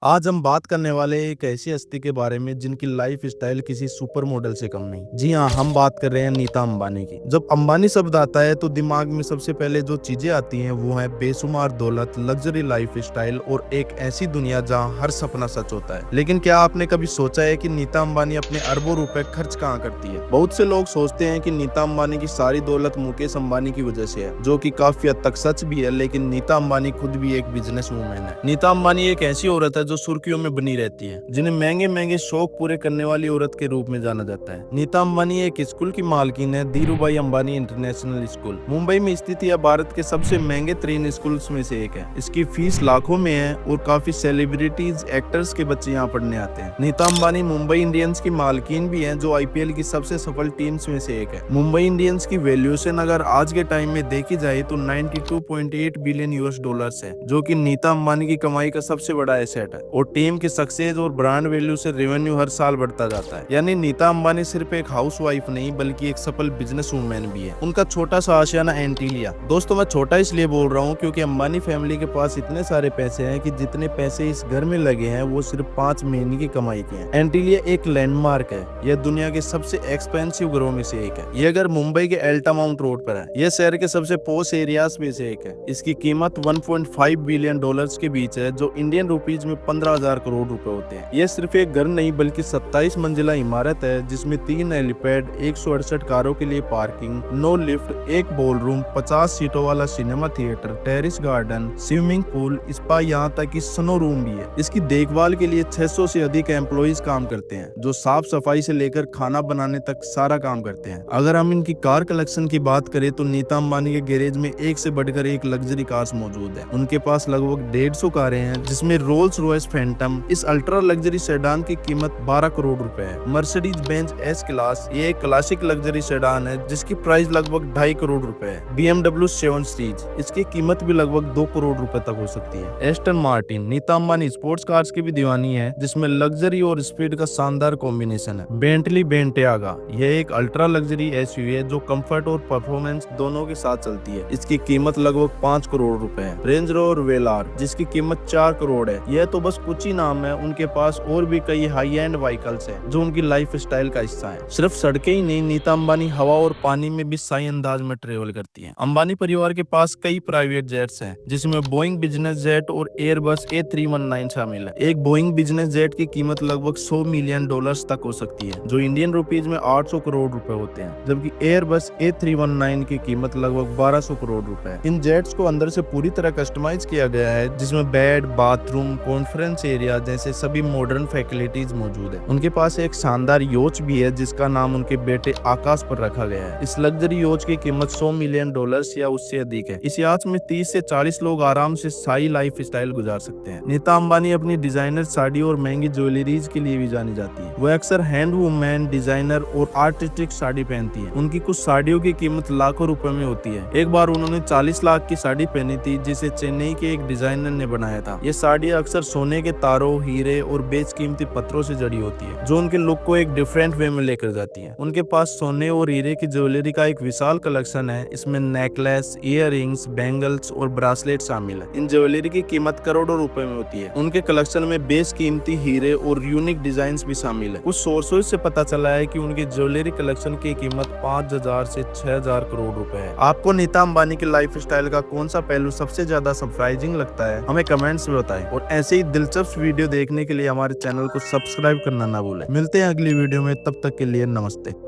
आज हम बात करने वाले हैं एक ऐसी हस्ती के बारे में जिनकी लाइफ स्टाइल किसी सुपर मॉडल से कम नहीं। जी हाँ, हम बात कर रहे हैं नीता अंबानी की। जब अंबानी शब्द आता है तो दिमाग में सबसे पहले जो चीजें आती हैं वो है बेशुमार दौलत, लग्जरी लाइफ स्टाइल और एक ऐसी दुनिया जहाँ हर सपना सच होता है। लेकिन क्या आपने कभी सोचा है कि नीता अंबानी अपने अरबों रुपए खर्च कहाँ करती है? बहुत से लोग सोचते हैं कि नीता अंबानी की सारी दौलत मुकेश अंबानी की वजह से है, जो कि काफी हद तक सच भी है। लेकिन नीता अंबानी खुद भी एक बिजनेस वूमेन है। नीता अंबानी एक ऐसी औरत है जो सुर्खियों में बनी रहती है, जिन्हें महंगे महंगे शौक पूरे करने वाली औरत के रूप में जाना जाता है। नीता अंबानी एक स्कूल की मालकिन है, धीरूभाई अंबानी इंटरनेशनल स्कूल। मुंबई में स्थित यह भारत के सबसे महंगे 3 स्कूल्स में से एक है। इसकी फीस लाखों में है और काफी सेलिब्रिटीज, एक्टर्स के बच्चे यहाँ पढ़ने आते हैं। नीता अंबानी मुंबई इंडियंस की मालकिन भी है, जो आईपीएल की सबसे सफल टीम्स में से एक है। मुंबई इंडियंस की वैल्यूएशन अगर आज के टाइम में देखी जाए तो 92.8 बिलियन यूएस डॉलर्स है, जो कि नीता अंबानी की कमाई का सबसे बड़ा एसेट है। और टीम की सक्सेस और ब्रांड वैल्यू से रेवेन्यू हर साल बढ़ता जाता है। यानी नीता अंबानी सिर्फ एक हाउसवाइफ नहीं बल्कि एक सफल बिजनेस वूमेन भी है। उनका छोटा सा आशियाना एंटीलिया। दोस्तों, मैं छोटा इसलिए बोल रहा हूँ क्योंकि अंबानी फैमिली के पास इतने सारे पैसे हैं कि जितने पैसे इस घर में लगे हैं वो सिर्फ 5 महीने की कमाई के हैं। एंटीलिया एक लैंडमार्क है। यह दुनिया के सबसे एक्सपेंसिव घरों में से एक है। यह घर मुंबई के एल्टामाउंट रोड पर है। यह शहर के सबसे पॉश एरियाज में से एक है। इसकी कीमत 1.5 बिलियन डॉलर्स के बीच है, जो इंडियन रुपीज में 15,000 करोड़ रुपए होते हैं। यह सिर्फ एक घर नहीं बल्कि 27 मंजिला इमारत है, जिसमें 3 हेलीपैड, 168 कारों के लिए पार्किंग, 9 लिफ्ट, एक बॉलरूम, 50 सीटों वाला cinema theatre, terrace garden, swimming pool, spa, यहाँ तक कि स्नो रूम भी है। इसकी देखभाल के लिए 600 से अधिक एम्प्लॉइज काम करते हैं, जो साफ सफाई से लेकर खाना बनाने तक सारा काम करते हैं। अगर हम इनकी कार कलेक्शन की बात करें तो नीता अंबानी के गैरेज में एक से बढ़कर एक लग्जरी कार्स मौजूद है। उनके पास लगभग 150 कारें हैं, जिसमें रोल्स रॉयस फैंटम, इस अल्ट्रा लग्जरी सेडान की कीमत 12 करोड़ रुपए है। मर्सिडीज बेंज एस क्लास, ये एक क्लासिक लग्जरी सेडान है जिसकी प्राइस लगभग 2.5 करोड़ रुपए है। BMW 7 सीरीज, इसकी कीमत भी लगभग 2 करोड़ रुपए तक हो सकती है। Aston Martin, Nita Ambani sports cars की भी दीवानी है, जिसमें लग्जरी और स्पीड का शानदार कॉम्बिनेशन है। बेंटली बेंटेगा, यह एक अल्ट्रा लग्जरी एसयूवी है जो कंफर्ट और परफॉर्मेंस दोनों के साथ चलती है। इसकी कीमत लगभग 5 करोड़ रुपए है। रेंज रोवर वेलार, जिसकी कीमत 4 करोड़ है। यह तो बस कुछ ही नाम है, उनके पास और भी कई हाई एंड व्हीकल्स हैं जो उनकी लाइफ स्टाइल का हिस्सा है। सिर्फ सड़कें ही नहीं, नीता अंबानी हवा और पानी में भी सही अंदाज में ट्रेवल करती है। अंबानी परिवार के पास कई प्राइवेट जेट्स हैं, जिसमें बोइंग बिजनेस जेट और एयरबस A319 शामिल है। एक बोइंग बिजनेस जेट की कीमत लगभग 100 मिलियन डॉलर्स तक हो सकती है, जो इंडियन रुपीज में 800 करोड़ रुपए होते हैं, जबकि एयरबस A319 की कीमत लगभग 1200 करोड़ रुपए है। इन जेट्स को अंदर से पूरी तरह कस्टमाइज किया गया है, जिसमें बेड, बाथरूम, कॉन्फ्रेंस एरिया जैसे सभी मॉडर्न फैसिलिटीज मौजूद है। उनके पास एक शानदार योच भी है, जिसका नाम उनके बेटे आकाश पर रखा गया है। इस लग्जरी योच की कीमत 100 मिलियन डॉलर्स या उससे अधिक है। इस याच में 30 से 40 लोग आराम से शाही लाइफ स्टाइल गुजार सकते हैं। नीता अंबानी अपनी डिजाइनर साड़ी और महंगी ज्वेलरीज के लिए भी जानी जाती है। वो अक्सर हैंड वूमेन, डिजाइनर और आर्टिस्टिक साड़ी पहनती है। उनकी कुछ साड़ियों की कीमत लाखों रुपए में होती है। एक बार उन्होंने 40 लाख की साड़ी पहनी थी, जिसे चेन्नई के एक डिजाइनर ने बनाया था। ये साड़ी अक्सर सोने के तारों, हीरे और बेशकीमती पत्थरों से जड़ी होती है, जो उनके लुक को एक डिफरेंट वे में लेकर जाती है। उनके पास सोने और हीरे की ज्वेलरी का एक विशाल कलेक्शन है। इसमें नेकलेस, इयररिंग्स, बैंगल्स और ब्रासलेट शामिल है। इन ज्वेलरी की कीमत करोड़ों रुपए में होती है। उनके कलेक्शन में बेशकीमती हीरे और यूनिक डिजाइन भी शामिल है। कुछ सोर्सेज से पता चला है कि उनकी ज्वेलरी कलेक्शन की कीमत 5,000 से 6,000 करोड़ रुपए है। आपको नीता अंबानी की लाइफ स्टाइल का कौन सा पहलू सबसे ज्यादा सरप्राइजिंग लगता है? हमें कमेंट्स में बताएं और ऐसे ही दिलचस्प वीडियो देखने के लिए हमारे चैनल को सब्सक्राइब करना ना भूलें। मिलते हैं अगली वीडियो में, तब तक के लिए नमस्ते।